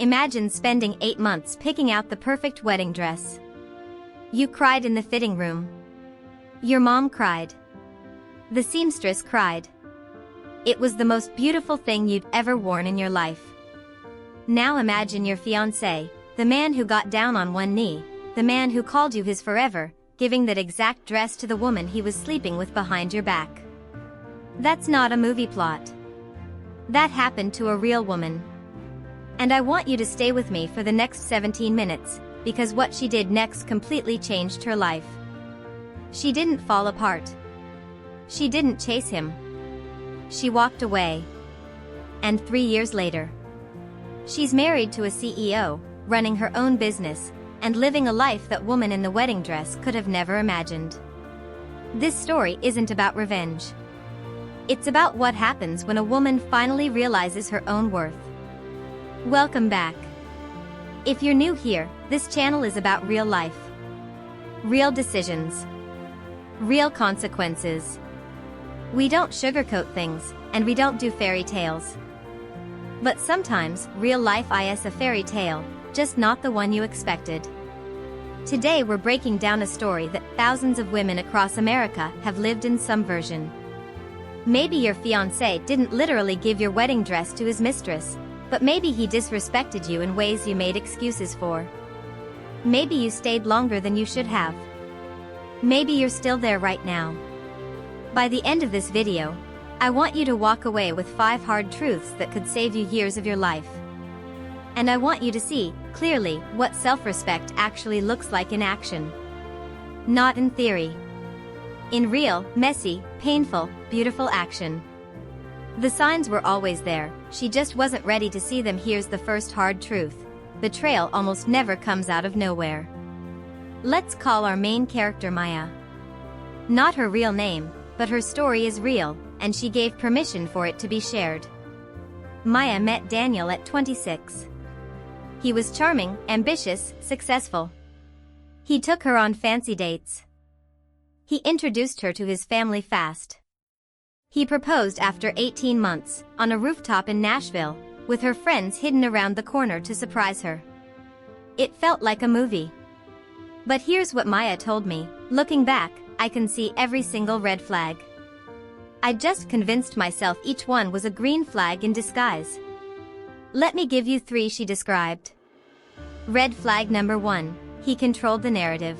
Imagine spending 8 months picking out the perfect wedding dress. You cried in the fitting room. Your mom cried. The seamstress cried. It was the most beautiful thing you'd ever worn in your life. Now imagine your fiancé, the man who got down on one knee, the man who called you his forever, giving that exact dress to the woman he was sleeping with behind your back. That's not a movie plot. That happened to a real woman. And I want you to stay with me for the next 17 minutes, because what she did next completely changed her life. She didn't fall apart. She didn't chase him. She walked away. And 3 years later, she's married to a CEO, running her own business, and living a life that woman in the wedding dress could have never imagined. This story isn't about revenge. It's about what happens when a woman finally realizes her own worth. Welcome back. If you're new here, this channel is about real life. Real decisions. Real consequences. We don't sugarcoat things, and we don't do fairy tales. But sometimes, real life is a fairy tale, just not the one you expected. Today we're breaking down a story that thousands of women across America have lived in some version. Maybe your fiancé didn't literally give your wedding dress to his mistress, but maybe he disrespected you in ways you made excuses for. Maybe you stayed longer than you should have. Maybe you're still there right now. By the end of this video, I want you to walk away with 5 hard truths that could save you years of your life. And I want you to see, clearly, what self-respect actually looks like in action. Not in theory. In real, messy, painful, beautiful action. The signs were always there, she just wasn't ready to see them. Here's the first hard truth. Betrayal almost never comes out of nowhere. Let's call our main character Maya. Not her real name, but her story is real, and she gave permission for it to be shared. Maya met Daniel at 26. He was charming, ambitious, successful. He took her on fancy dates. He introduced her to his family fast. He proposed after 18 months, on a rooftop in Nashville, with her friends hidden around the corner to surprise her. It felt like a movie. But here's what Maya told me: looking back, I can see every single red flag. I just convinced myself each one was a green flag in disguise. Let me give you 3 she described. Red flag number 1, he controlled the narrative.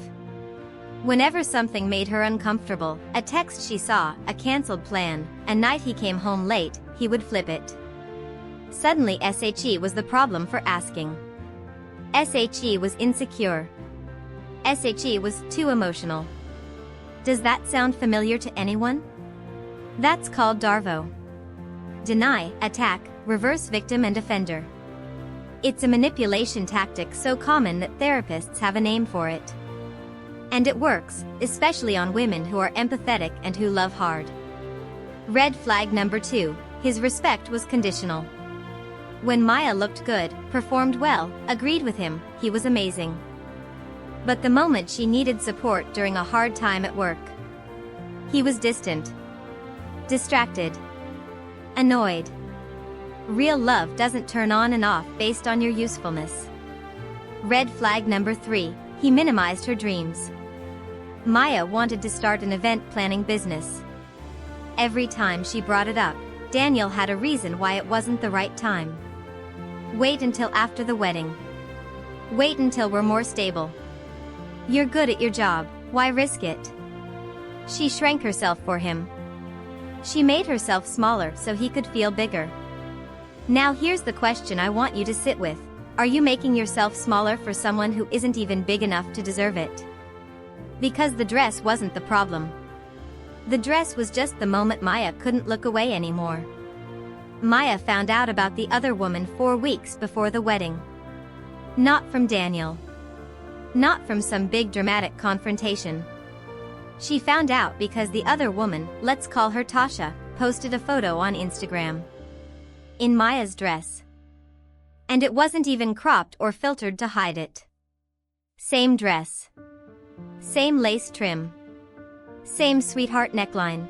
Whenever something made her uncomfortable, a text she saw, a cancelled plan, a night he came home late, he would flip it. Suddenly SHE was the problem for asking. SHE was insecure. SHE was too emotional. Does that sound familiar to anyone? That's called DARVO. Deny, attack, reverse victim and offender. It's a manipulation tactic so common that therapists have a name for it. And it works, especially on women who are empathetic and who love hard. Red flag number 2, his respect was conditional. When Maya looked good, performed well, agreed with him, he was amazing. But the moment she needed support during a hard time at work, he was distant. Distracted. Annoyed. Real love doesn't turn on and off based on your usefulness. Red flag number 3, he minimized her dreams. Maya wanted to start an event planning business. Every time she brought it up, Daniel had a reason why it wasn't the right time. Wait until after the wedding. Wait until we're more stable. You're good at your job, why risk it? She shrank herself for him. She made herself smaller so he could feel bigger. Now here's the question I want you to sit with. Are you making yourself smaller for someone who isn't even big enough to deserve it? Because the dress wasn't the problem. The dress was just the moment Maya couldn't look away anymore. Maya found out about the other woman 4 weeks before the wedding. Not from Daniel. Not from some big dramatic confrontation. She found out because the other woman, let's call her Tasha, posted a photo on Instagram. In Maya's dress. And it wasn't even cropped or filtered to hide it. Same dress. Same lace trim. Same sweetheart neckline.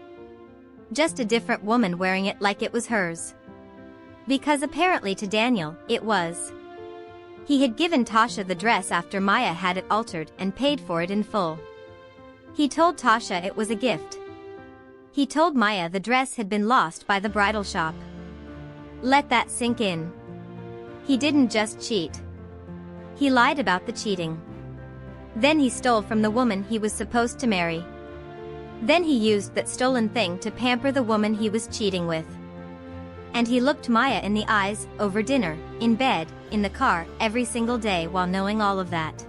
Just a different woman wearing it like it was hers. Because apparently to Daniel, it was. He had given Tasha the dress after Maya had it altered and paid for it in full. He told Tasha it was a gift. He told Maya the dress had been lost by the bridal shop. Let that sink in. He didn't just cheat. He lied about the cheating. Then he stole from the woman he was supposed to marry. Then he used that stolen thing to pamper the woman he was cheating with. And he looked Maya in the eyes, over dinner, in bed, in the car, every single day while knowing all of that.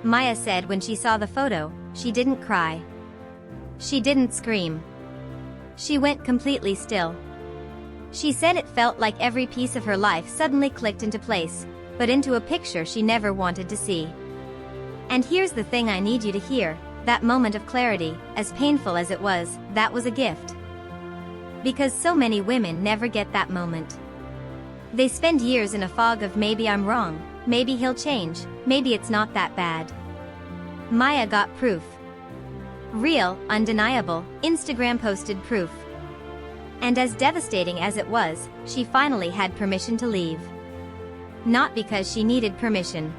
Maya said when she saw the photo, she didn't cry. She didn't scream. She went completely still. She said it felt like every piece of her life suddenly clicked into place, but into a picture she never wanted to see. And here's the thing I need you to hear, that moment of clarity, as painful as it was, that was a gift. Because so many women never get that moment. They spend years in a fog of maybe I'm wrong, maybe he'll change, maybe it's not that bad. Maya got proof. Real, undeniable, Instagram posted proof. And as devastating as it was, she finally had permission to leave. Not because she needed permission,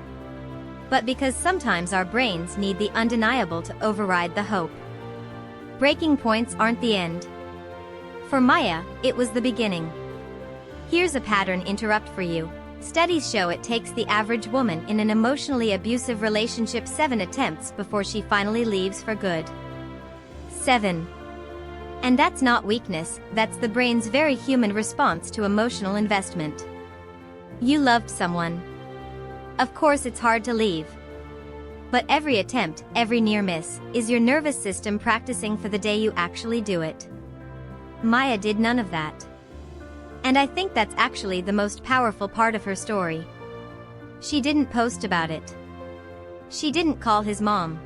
but because sometimes our brains need the undeniable to override the hope. Breaking points aren't the end. For Maya, it was the beginning. Here's a pattern interrupt for you. Studies show it takes the average woman in an emotionally abusive relationship 7 attempts before she finally leaves for good. 7. And that's not weakness, that's the brain's very human response to emotional investment. You loved someone. Of course it's hard to leave. But every attempt, every near miss, is your nervous system practicing for the day you actually do it. Maya did none of that. And I think that's actually the most powerful part of her story. She didn't post about it. She didn't call his mom.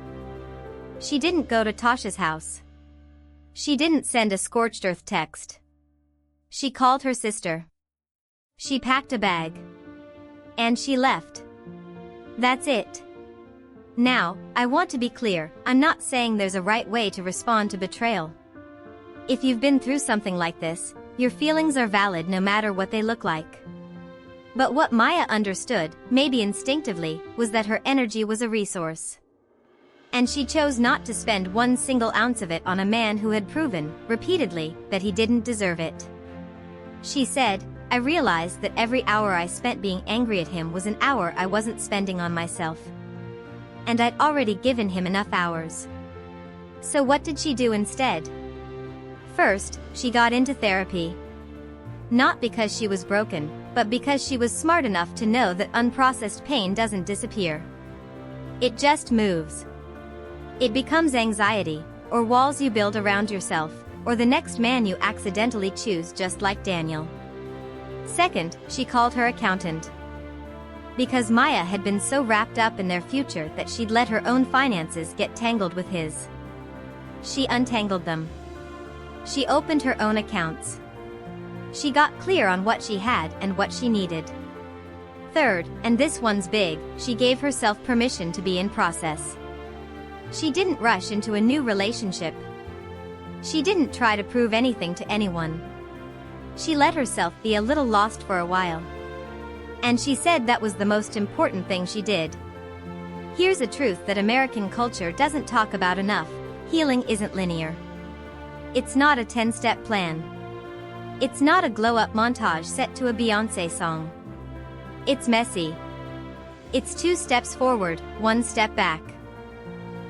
She didn't go to Tasha's house. She didn't send a scorched earth text. She called her sister. She packed a bag. And she left. That's it. Now, I want to be clear, I'm not saying there's a right way to respond to betrayal. If you've been through something like this, your feelings are valid no matter what they look like. But what Maya understood, maybe instinctively, was that her energy was a resource. And she chose not to spend one single ounce of it on a man who had proven, repeatedly, that he didn't deserve it. She said, I realized that every hour I spent being angry at him was an hour I wasn't spending on myself. And I'd already given him enough hours. So what did she do instead? First, she got into therapy. Not because she was broken, but because she was smart enough to know that unprocessed pain doesn't disappear. It just moves. It becomes anxiety, or walls you build around yourself, or the next man you accidentally choose, just like Daniel. Second, she called her accountant. Because Maya had been so wrapped up in their future that she'd let her own finances get tangled with his. She untangled them. She opened her own accounts. She got clear on what she had and what she needed. Third, and this one's big, she gave herself permission to be in process. She didn't rush into a new relationship. She didn't try to prove anything to anyone. She let herself be a little lost for a while. And she said that was the most important thing she did. Here's a truth that American culture doesn't talk about enough: healing isn't linear. It's not a 10-step plan. It's not a glow-up montage set to a Fiancé song. It's messy. It's 2 steps forward, 1 step back.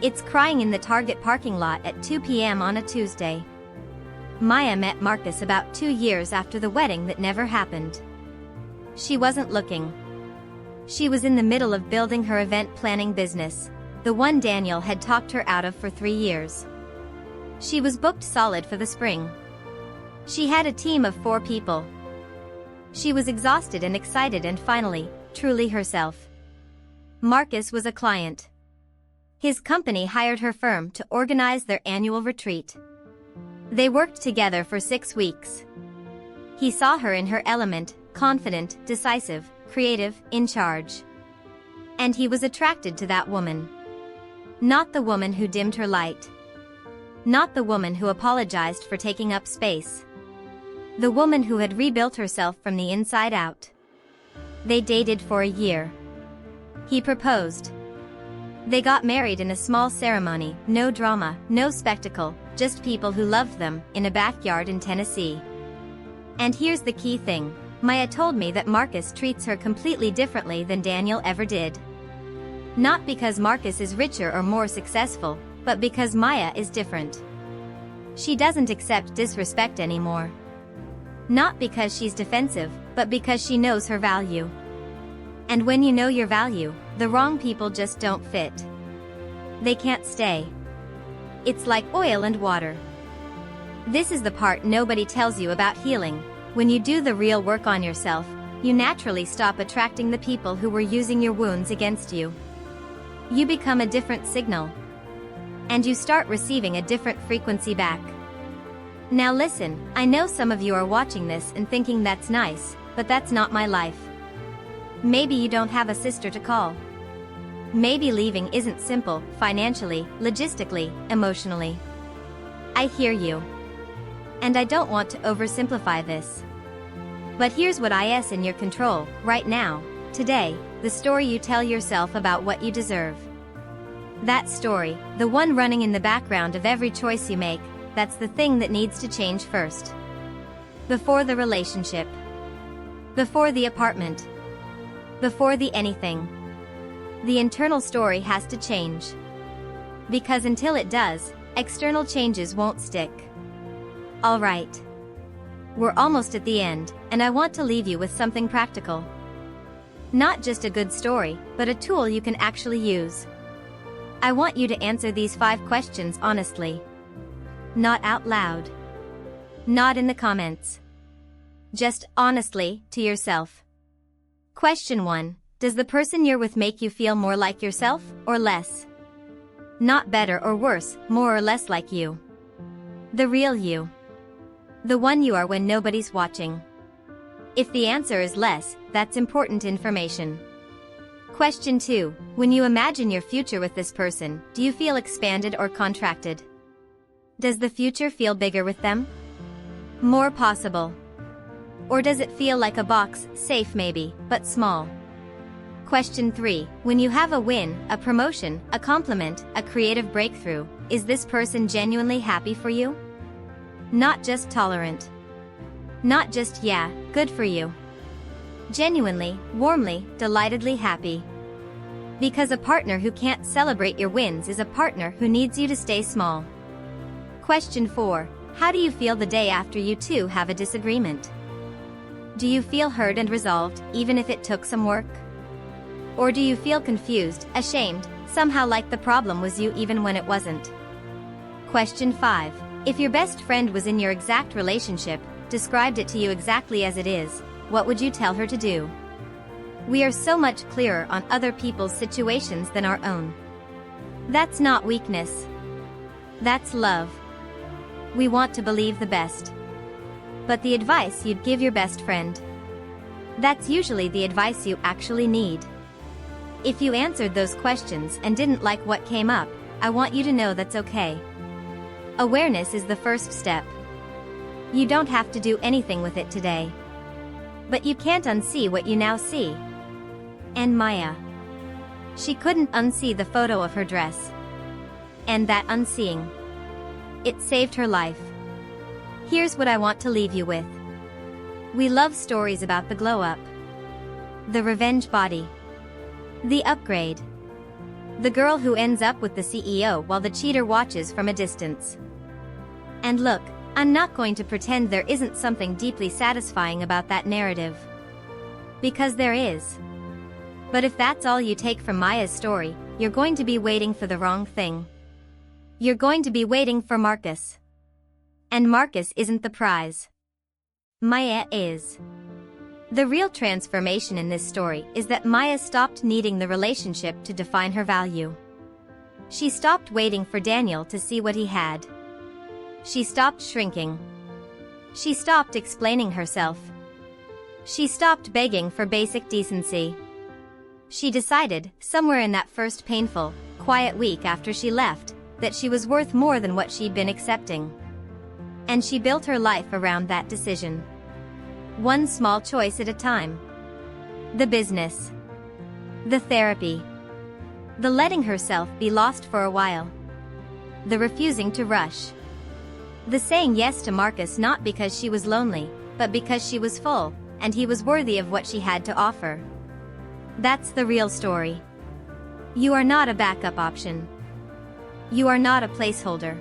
It's crying in the Target parking lot at 2 p.m. on a Tuesday. Maya met Marcus about 2 years after the wedding that never happened. She wasn't looking. She was in the middle of building her event planning business, the one Daniel had talked her out of for 3 years. She was booked solid for the spring. She had a team of 4 people. She was exhausted and excited and finally, truly herself. Marcus was a client. His company hired her firm to organize their annual retreat. They worked together for 6 weeks. He saw her in her element, confident, decisive, creative, in charge. And he was attracted to that woman. Not the woman who dimmed her light. Not the woman who apologized for taking up space. The woman who had rebuilt herself from the inside out. They dated for a year. He proposed. They got married in a small ceremony, no drama, no spectacle, just people who loved them, in a backyard in Tennessee. And here's the key thing. Maya told me that Marcus treats her completely differently than Daniel ever did. Not because Marcus is richer or more successful, but because Maya is different. She doesn't accept disrespect anymore. Not because she's defensive, but because she knows her value. And when you know your value, the wrong people just don't fit. They can't stay. It's like oil and water. This is the part nobody tells you about healing. When you do the real work on yourself, you naturally stop attracting the people who were using your wounds against you. You become a different signal. And you start receiving a different frequency back. Now listen, I know some of you are watching this and thinking that's nice, but that's not my life. Maybe you don't have a sister to call. Maybe leaving isn't simple, financially, logistically, emotionally. I hear you. And I don't want to oversimplify this. But here's what is in your control, right now, today, the story you tell yourself about what you deserve. That story, the one running in the background of every choice you make, that's the thing that needs to change first. Before the relationship. Before the apartment. Before the anything. The internal story has to change. Because until it does, external changes won't stick. Alright. We're almost at the end, and I want to leave you with something practical. Not just a good story, but a tool you can actually use. I want you to answer these 5 questions honestly. Not out loud. Not in the comments. Just honestly, to yourself. Question 1. Does the person you're with make you feel more like yourself, or less? Not better or worse, more or less like you. The real you. The one you are when nobody's watching. If the answer is less, that's important information. Question 2. When you imagine your future with this person, do you feel expanded or contracted? Does the future feel bigger with them? More possible? Or does it feel like a box, safe maybe, but small? Question 3. When you have a win, a promotion, a compliment, a creative breakthrough, is this person genuinely happy for you? Not just tolerant. Not just yeah, good for you. Genuinely, warmly, delightedly happy. Because a partner who can't celebrate your wins is a partner who needs you to stay small. Question 4. How do you feel the day after you two have a disagreement? Do you feel heard and resolved, even if it took some work? Or do you feel confused, ashamed, somehow like the problem was you even when it wasn't? Question 5. If your best friend was in your exact relationship, described it to you exactly as it is, what would you tell her to do? We are so much clearer on other people's situations than our own. That's not weakness. That's love. We want to believe the best. But the advice you'd give your best friend. That's usually the advice you actually need. If you answered those questions and didn't like what came up, I want you to know that's okay. Awareness is the first step. You don't have to do anything with it today. But you can't unsee what you now see. And Maya. She couldn't unsee the photo of her dress. And that unseeing. It saved her life. Here's what I want to leave you with. We love stories about the glow-up. The revenge body. The upgrade. The girl who ends up with the CEO while the cheater watches from a distance. And look, I'm not going to pretend there isn't something deeply satisfying about that narrative. Because there is. But if that's all you take from Maya's story, you're going to be waiting for the wrong thing. You're going to be waiting for Marcus. And Marcus isn't the prize. Maya is. The real transformation in this story is that Maya stopped needing the relationship to define her value. She stopped waiting for Daniel to see what he had. She stopped shrinking. She stopped explaining herself. She stopped begging for basic decency. She decided, somewhere in that first painful, quiet week after she left, that she was worth more than what she'd been accepting. And she built her life around that decision. One small choice at a time. The business. The therapy. The letting herself be lost for a while. The refusing to rush. The saying yes to Marcus not because she was lonely, but because she was full, and he was worthy of what she had to offer. That's the real story. You are not a backup option. You are not a placeholder.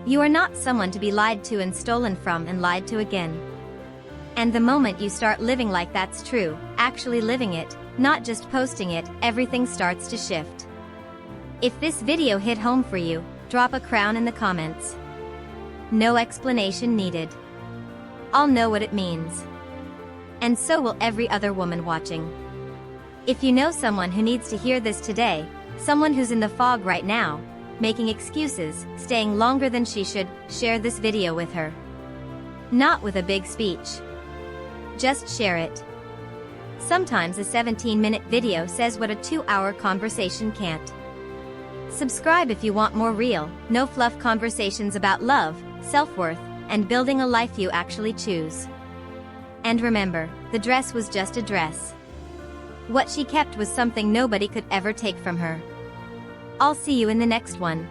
You are not someone to be lied to and stolen from and lied to again. And the moment you start living like that's true, actually living it, not just posting it, everything starts to shift. If this video hit home for you, drop a crown in the comments. No explanation needed. I'll know what it means. And so will every other woman watching. If you know someone who needs to hear this today, someone who's in the fog right now, making excuses, staying longer than she should, share this video with her. Not with a big speech. Just share it. Sometimes a 17-minute video says what a 2-hour conversation can't. Subscribe if you want more real, no fluff conversations about love, self-worth, and building a life you actually choose. And remember, the dress was just a dress. What she kept was something nobody could ever take from her. I'll see you in the next one.